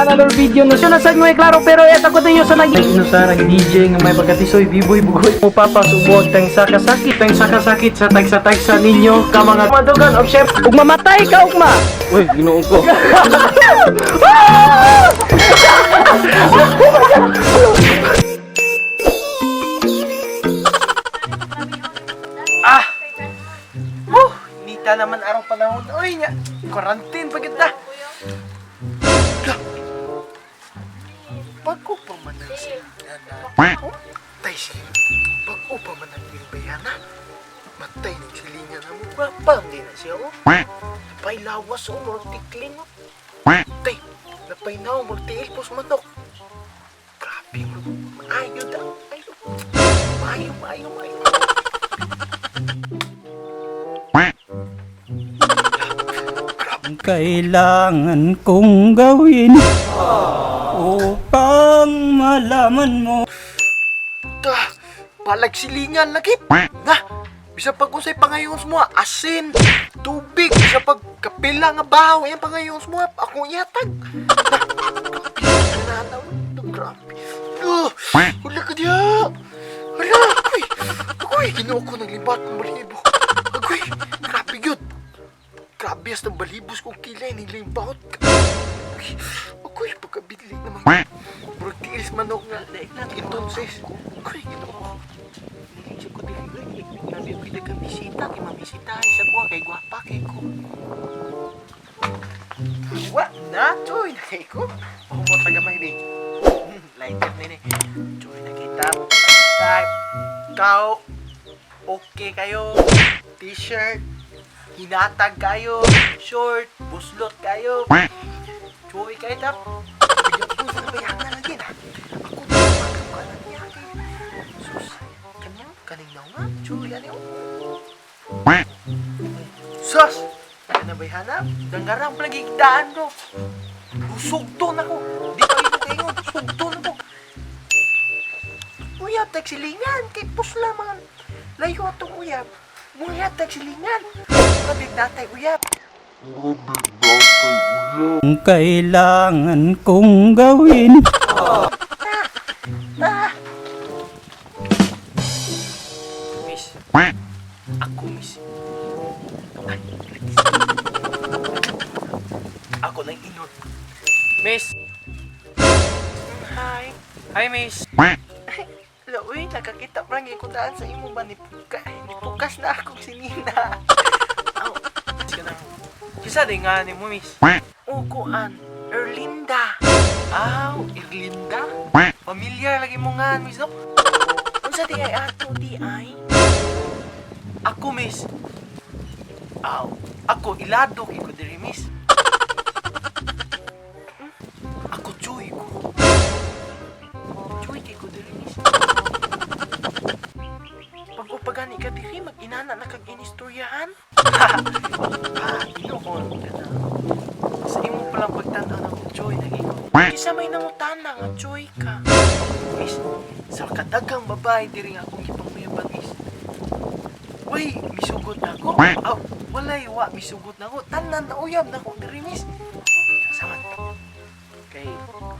another video no. So nasa mo klaro pero eto ko tayo sa no sa DJ nga may pagkatisoy biboy bugoy mo papasubog tang sakasakit sa tagsa ninyo ka mga madugan of chef ug mamatay ka ugma. Uy, Ginoo ko. Nita naman araw panahon. Uy nya, quarantine pagit na. Bago pa man ang silingan. Tay siya. Bago pa man ang bayana. Matay ng silingan na mo. Bapang din na siya. Napay lawas o mortikling. Tay, napay na o mortiilpos manok. Grabe mo. Maayo daw. Maayo. Kailangan kong gawin upang malaman mo. Palag silingan lagi. Na, bisa pag-usay pangayong semua asin, tubig, bisa pagkapila nga bahaw, yan pangayong semua akong yatag. Na, grabe. Wala ka diya. Wala, agoy, Ginoo ko naglibat ng balibo. Agoy, grabe yun. Grabe as ng balibos kong kilay, nilimbahot ka. Agoy, pagkabili naman. Murag tiis manok nga. Entonces, agoy, Ginoo ko. Nilisip ko dili. Nabibili ka bisita, kay mamisitahin sa kuha, kay gwapa, kay ko. Wa, na, choy, na kay ko. Mo taga mahilig. Lighter nini. Choy, nakita mo. Type. Ikaw, okay kayo. T-shirt. Hinatag kayo. Short. Buslot kayo. Choy, kayo tap. Bigyan ko na bayan na lagi na. Ako na naman ka na niya. Sus, kaning na nga. Choy, ano yun? Sus! Ano na bayan na? Dangarang plagigdaan ko. Sugto na ko. Di pa ito kayo. Sugto na ko. Uyab, tagsilingan. Kay pusla man. Layo itong uyab. Uyab, tagsilingan. Kabig natay uyab. Kailangan kong gawin. Miss. Ako, miss. Ay, ako nang inod. Miss. Hi. Hi, miss. Hello, uy, nakakita pa nga ikundaan sa imo ba ni Pukas na akong sinina. Aw, sige na. Kisa din nga ni mo, miss. Uguan, Erlinda. Aw, Erlinda? Familiar lagi mo nga, miss, no? Unsa di ay ato, di ay? Ako, miss. Aw, ako, ilado kay ko diri, miss. Ako, Joy ko. Joy kay ko diri, miss. Pag-upagani ka diri, mag-inana na kag inistoryahan. Ino ko. Sa imo palang pagtanaw na ko, Joy, naging. Isa may nangutana nga, Joy ka. Miss, sa kadagang babae diri nga akong ipangmayaban, miss. Uy, misugot na ako. Walay, misugot na ako. Tanan na uyab na ako diri, miss. Saman. Kay,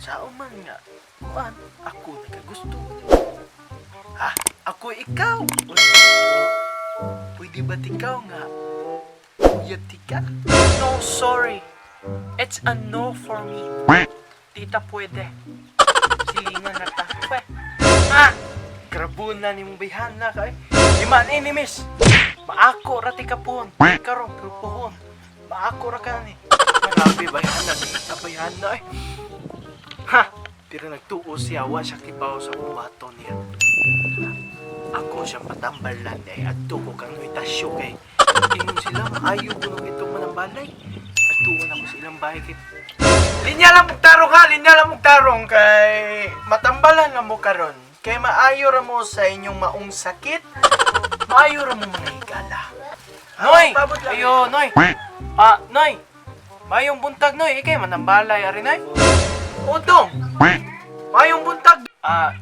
sa man nga, kuan, ako nagagusto. Ako ikaw. Pwede ba't ikaw nga? Uyab tika? No, sorry. It's a no for me. Tita, pwede. Silingan na ta. Grabunan ni mong bayhana ka eh. Iman ini, miss. Maako rati ka pohon. Karong pohon. Maako ra ka ni. Marami bayhana ni bayhana eh. Pero nagtuo siya, wa siya kibaw sa kubato niya. Ako siyang patambal lang dahil adto ko kang itasyo kay ingon sila maayo ko nung itong manambalay. Adtuon ako sa ilang bahay kay linya lang mong tarong kay matambalan na mo karon. Kay maayo ra mo sa inyong maong sakit. Maayo ra mo mga higala. Noy! Ayo, Noy! Noy! Mayong buntag, Noy. Ikay manambalay, ari, Noy. Udong! Mayong buntag!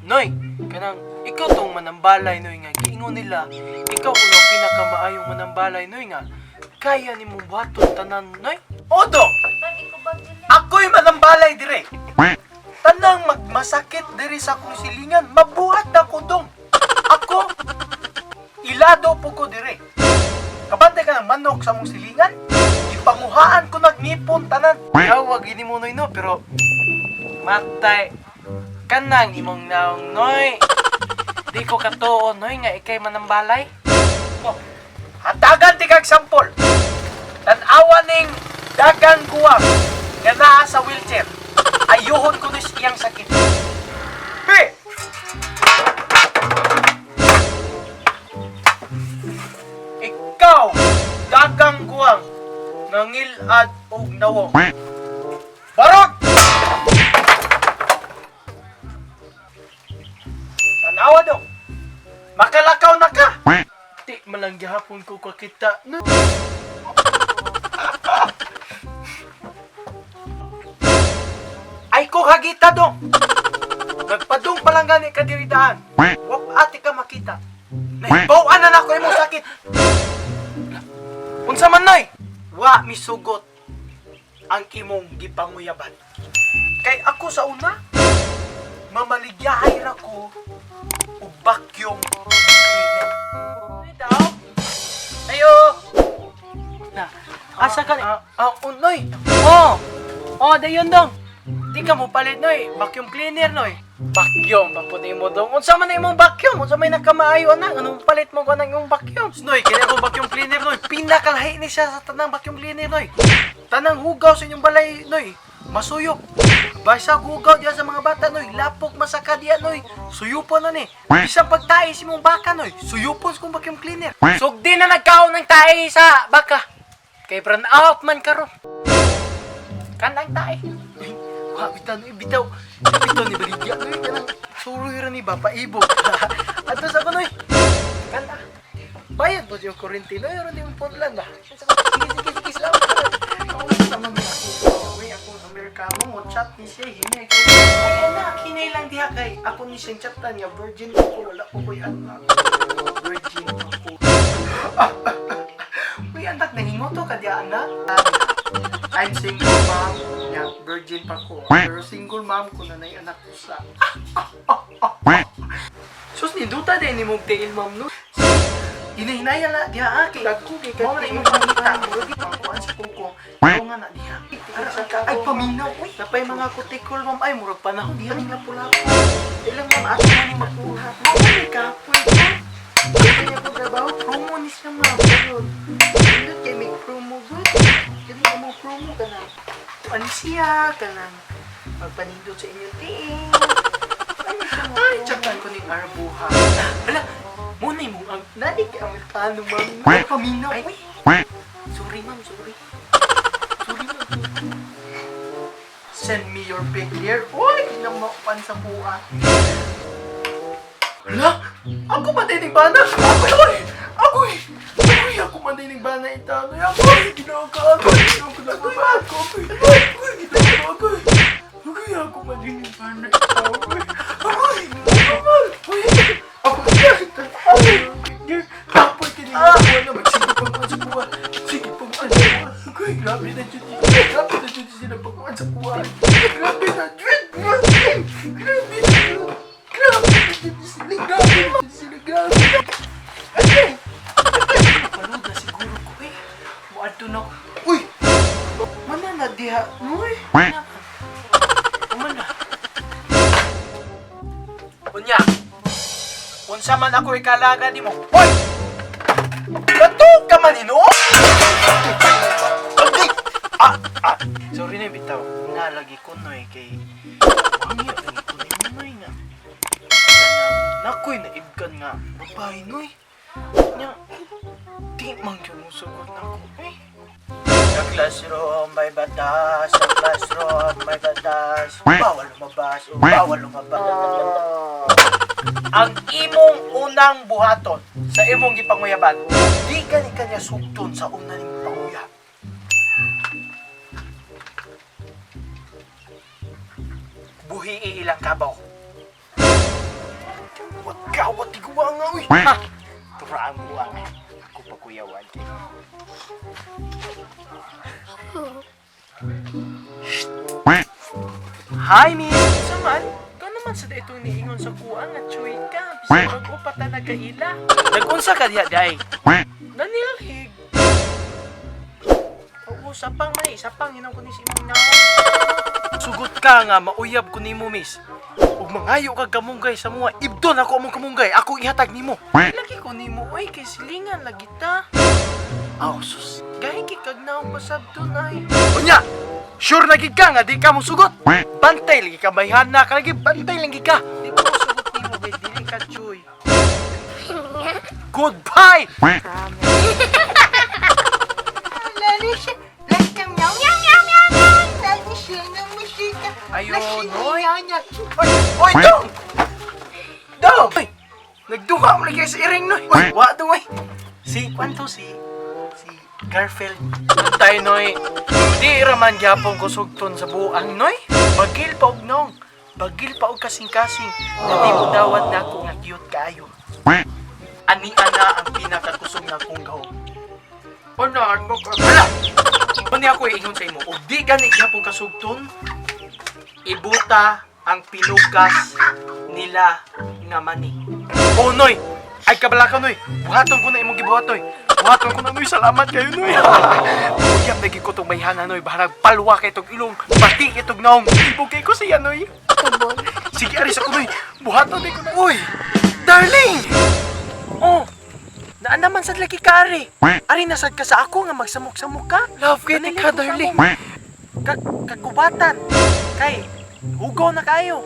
Noy! Kanang, ikaw tong manambalay, Noy, nga. Giingon nila, ikaw kung ang pinakamaayong manambalay, Noy, nga. Kaya ni mong buhaton tanan, Noy. Udong! Ako'y manambalay, dire. Tanang magmasakit diri sa akong silingan, mabuhat na ko dong. Ako, ilado po ko dire. Kabantay ka ng manok sa mong silingan, ipanguhaan ko nagnipon tanan. Wag ini mo noy no, pero matay kanang imong naong noy. Di ko katuon noy nga ikay manambalay. Oh, hatagan ti kag sampol. Tan-awa ning dagang guwang nga naa sa wheelchair. Ayuhon ko ni siyang sakit. Pe! Ikaw, dagang guwang, nangilad o nawong. Barog! Tanawa do. Makalakaw na ka. Di malang gihapon ko kakita. No. Ay ko hagita dong. Nagpadung palang gani ka diridaan. Wap ati ka makita. Nahibawan na ako imong sakit. Unsa man noy? Wa misugot ang imong gipanguyaban. Kay ako sa una, mamaligyahay ra ko og vacuum cleaner. Ay daw. Ayo. Na, asa ka ni? Unoy. Oh, dayon dong. Di ka mo palit noy, vacuum cleaner noy. Vacuum, papunin mo dong. Unsa man na imong vacuum? Unsa may nakamaayo na? Anong palit mo ko ng imong vacuum? Noy, kaya ako vacuum cleaner noy. Pinakalahi ni siya sa tanang vacuum cleaner noy. Tanang hugaw sa inyong balay noy. Masuyop. Basta hugaw diya sa mga bata noy. Lapok masaka diya noy. Suyupon na ni. Bisang pagtae si mong baka noy. Suyupon sa kong vacuum cleaner. Sugdi na nagkaon ng tae sa baka. Kay brand out man karon. Kanang tae. Bitaw ni bitaw. Bitaw ni baligya noy kanang suroy ra ni bapa ibo. Ato sa kunoy. Kana. Bayad po yung kurente noy ron yung Portland ba. Sige salamat. Ako sa mga ako Amerikano mo chat ni siya hinay ko. Ay anak hinay lang diha kay ako ni siyang chatan niya virgin ko wala ko koy anak. Virgin ako. Uy anak nahingo to ka diya anak. I'm single mom, yeah, virgin pa ko. Pero single mom ko na anak ko sa. Sus, ninduta din ni mong tail mom no? Hinahinaya na diha kay dagko kay mo na imong pangita. Murag pangkuan sa kuko. Ako nga na diha. Ay paminaw. Napay mga kutikol ma'am ay murag panahon diha nga pula. Ilang ma'am ato man ni makuha. Ay kapoy ko. Kaya ko trabaho promo ni siya ma'am. Hindi kay may promo good. Hindi mo promo ka na. Ano siya ka na magpanindot sa inyong ting. Ay, tsakan ko ni Arbuha. Hala, muna yung ang nadig Amerikano, ma'am. Ay, paminaw. Ay, sorry, ma'am, sorry. Sorry, ma'am. Send me your pic here. Uy, namakpan sa buha. Hala, ako matinig bana. Ako matinig bana itano. Ako, ginagawa ako. Ako, matinig bana itano. Kapag kinigagawa na magsige pagkuhan sa buwan. Sige pagkuhan sa buwan. Uy, grabe na dyan. Grabe na dyan sila pagkuhan sa buwan. Grabe na dyan. Grabe na dyan. Grabe na dyan sila. Grabe na dyan sila. Grabe na dyan. Ay! Napanood na siguro ko eh. Muadto na ko. Uy! Mana na diha? Uy! Mana? Unya! Unsa man ako ikalaga di mo. Hoy! Bato ka man ino? Okay. Sorry na bitaw. Nalagi ko noy kay Wangya lagi ko noy nga. Nakoy naibkan nga. Babae noy. Nya di man gyud mo sugod nako. Sa classroom may batas, sa classroom may batas. Bawal lumabas, bawal lumabas. Ang imong unang buhaton sa imong gipanguyaban, di kanya sugton sa una ning panguyab. Buhi ilang kabaw. Wag ka, wag tigwa nga, uy! Ha! Turaan mo ang ako pakuyawan kay. Hi, miss. Saman, ka naman sa itong niingon sa kuang at chuy ka. Bisa mag-upat na nagkaila. Nag-unsa ka diya, day? Nanilhig. Oo, sapang may. Sapang, hinang ko ni si imong naon. Sugot ka nga, mauyab ko ni mo, miss. Ug mangayo kag kamunggay sa mga ibdon ako among kamunggay. Ako ihatag nimo. Lagi ko nimo, oy, kay silingan lagi ta. Aw, sus. Gahi kag naong pasabton ay. Unya! Sure na gid ka nga di ka mo sugot. Bantay lagi ka bayhan na ka lagi bantay lagi ka. Di mo sugot nimo kay dili ka chuy. Goodbye. Lalo siya. Lasang meow meow meow meow meow. Lalo siya ng musika. Ayun, oy. Oy, dong. Dong. Oy. Nagduha mo lagi sa iring noy. Oy, wa dong oy. Si kwanto si Garfield. Tay noy. Di raman gyapon ko sugton sa buang noy. Bagil pa og nong. Bagil pa og kasing-kasing. Na di mo dawat na ako nga cute kayo. Ani ana ang pinakakusog na kong gahom. Ano mo ka? Hala! Mani ako iingon sa imo. O di gani gyapon kasugton. Ibuta ang pinugas nila nga mani. Oh noy! Ay kabala ka noy. Buhaton ko na imong gibuhat noy. Buhaton ko na noy. Salamat kayo noy. Uyab lagi ko tong mayhana noy. Baharag palwa kay tong ilong. Bati itong naong. Ibugay ko siya noy. Sige aris ako noy. Buhaton din ko na. Uy! Darling! Oh! Naan naman sa laki ka ari. Ari nasad ka sa ako nga magsamok-samok ka. Love gani ka darling. Kagubatan. Kay hugaw na kayo.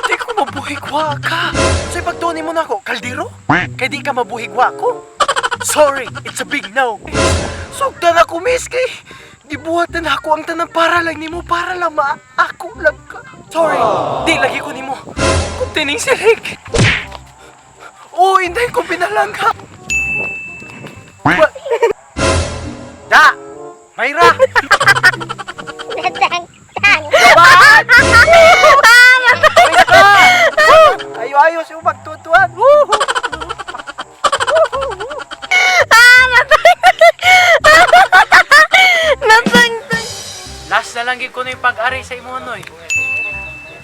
Di ko mabuhigwa ka. Sa'y pagtunin mo na ako, kaldero? Kaya di ka mabuhigwa ko? Sorry, it's a big no. Sugdan ako, miss, kay gibuhatan ako ang tanang para lang nimo, para lang ako lang ka. Sorry, di lagi ko nimo. Kung tining sirig. Oo, hindi ko pinalang ka. Da! Mayra! Natang-tang. What? Ayo-ayo siya magtutuan. Natang-tang. Last na lang gid ko na yung pag-ari sa imo noy.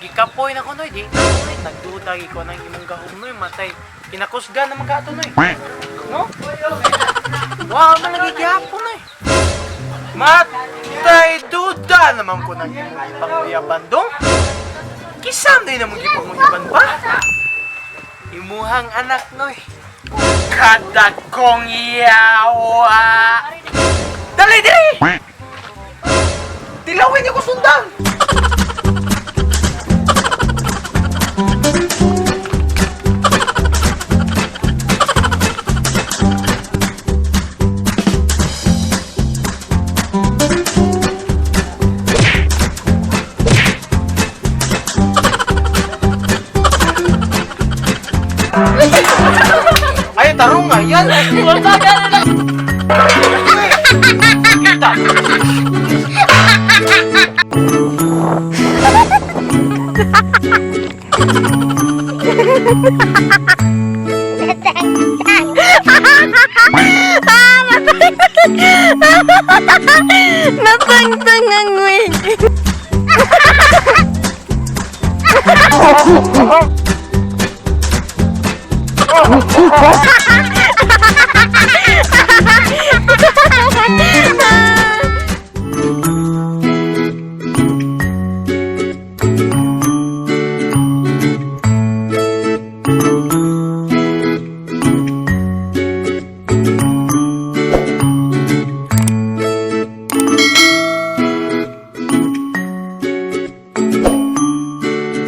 Gikapoy na ko noy, di na ko noy. Nagduda gid ko nang imong gahom noy, matay. Pinakusgan naman ka ato noy. No? Wow, man lagi gyapon noy. Matay duda naman ko nang imong ipanguyaban dong. Kisam din namang ipanguyaban pa. Imuhang anak noy. Kada kong yawa. Dali, dali! Dilawin niyo ko sundan! Ay, tarong nga yan! Kita! Natang-tang ang wig. Oh!